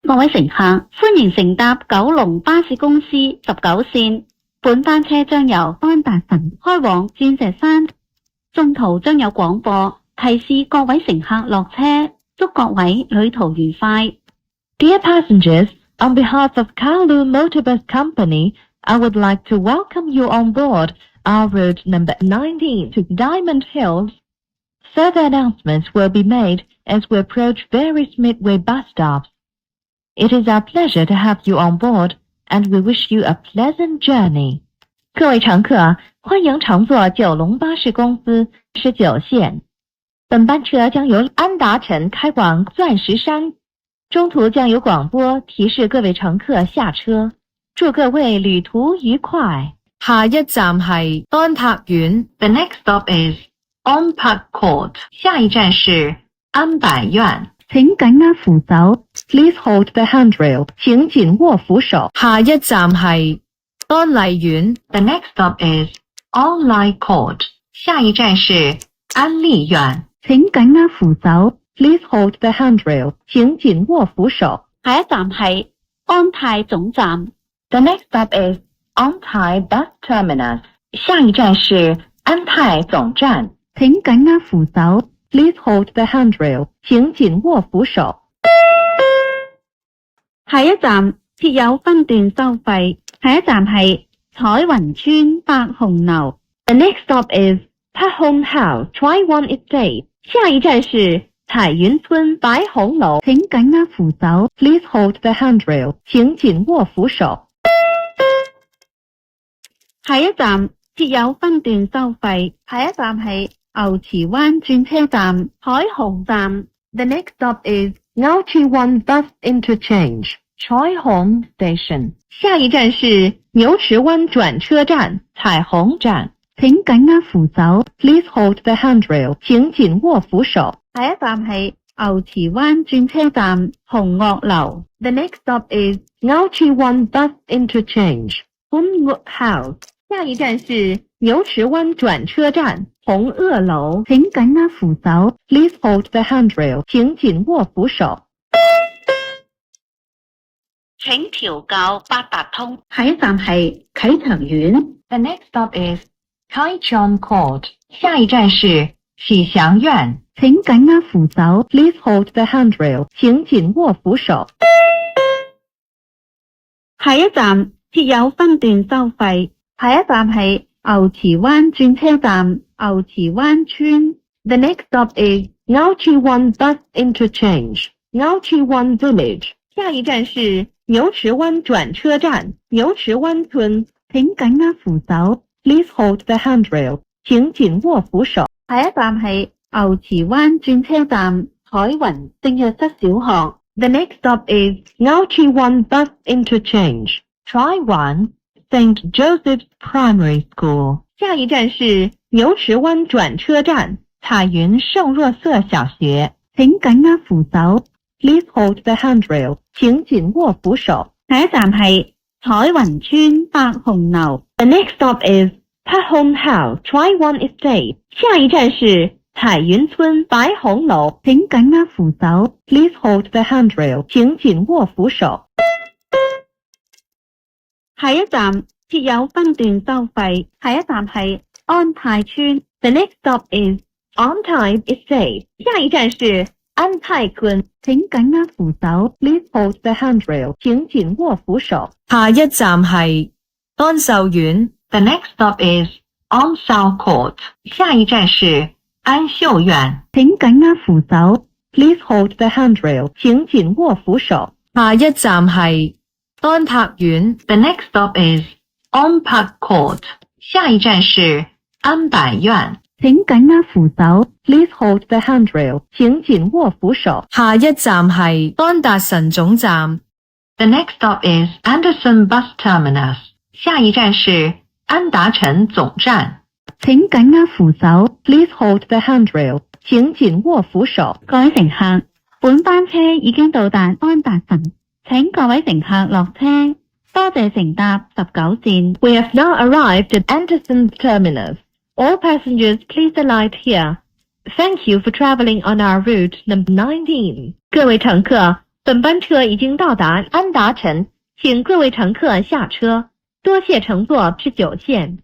各位乘客，歡迎乘搭九龍巴士公司19線，本班車將由安達臣開往鑽石山，中途將有廣播提示各位乘客落車，祝各位旅途愉快。Dear passengers, on behalf of Kowloon Motorbus Company, I would like to welcome you on board our route number 19 to Diamond Hills. Further announcements will be made as we approach various midway bus stops. It is our pleasure to have you on board, and we wish you a pleasant journey. 各位乘客，欢迎乘坐九龙巴士公司19线。本班车将由安达臣开往钻石山，中途将有廣播提示各位乘客下車，祝各位旅途愉快。下一站係安柏苑。The next stop is An Pak Court. 下一站是安柏苑。請緊握扶手 Please hold the handrail. 請緊握扶手。下一站係安麗苑。The next stop is An Lai Court. 下一站是安麗苑。請緊握扶手 Please hold the handrail. 請緊握扶手。下一站係安泰總站。The next stop is An Tai Bus Terminus. 下一站是安泰總站。請緊握扶手 Please hold the handrail. 請緊握扶手。下一站設有分段收費。下一站係彩雲村百紅樓。The next stop is Pat Hong House, Chai Wan Estate. 下一站是彩雲村白紅樓。請緊握扶手 Please hold the handrail. 請緊握扶手。下一站設有分段收費。下一站係牛池灣轉車站海虹站。The next stop is Ngao Chi Wan Bus Interchange, Chai Hong Station. 下一站是牛池灣轉車站彩虹站。請緊握扶手 Please hold the handrail. 請緊握扶手。下一站係牛池灣轉車站紅岳樓。The next stop is Ngao Chi Wan Bus Interchange, Hung Ngok House. 下一站是牛池灣轉車站紅萼樓。請緊握扶手 Please hold the handrail. 請緊握扶手。請調校八達通。下一站係啟祥苑。The next stop is Kai Chon Court. 下一站是啟祥苑。請緊握扶手 Please hold the handrail. 請緊握扶手。下一站設有分段收費。下一站係牛池灣轉車站牛池灣村。The next stop is Ngao Chi Wan Bus Interchange, Ngao Chi Wan Village. 下一站是牛池灣轉車站牛池灣村。請緊握扶手 Please hold the handrail. 請緊握扶手。下一站係牛池灣轉車站海雲聖若瑟小學。The next stop is Ngao Chi Wan Bus Interchange, Chai Wan St. Joseph's Primary School. 下一站是牛池灣轉車站彩雲聖若瑟小學。請緊握扶手 Please hold the handrail. 請緊握扶手。下一站係彩雲村百紅樓。The next stop is Pat Hong House, Chai Wan Estate. 下一站是彩雲村白紅樓。請緊握扶手 Please hold the handrail. 請緊握扶手。下一站設有分段收費。下一站係安泰村。The next stop is An Tai Estate. 下一站是安泰村。請緊握扶手 Please hold the handrail. 請緊握扶手。下一站係安秀苑。The next stop is An Sao Court. 下一站是安秀苑。請緊握扶手 Please hold the handrail. 請緊握扶手。下一站係安柏苑。The next stop is An Pak Court. 下一站是安柏苑。請緊握扶手 Please hold the handrail. 請緊握扶手。下一站係安達臣總站。The next stop is Anderson Bus Terminus. 下一站是安達臣總站。請緊握扶手 Please hold the handrail. 請緊握扶手。各位乘客，本班車已經到達安達臣，請各位乘客落車。多謝乘搭19線。We have now arrived at Anderson Terminus. All passengers please alight here. Thank you for traveling on our route number 19. 各位乘客，本班车已经到达安达城，请各位乘客下车，多谢乘坐至9线。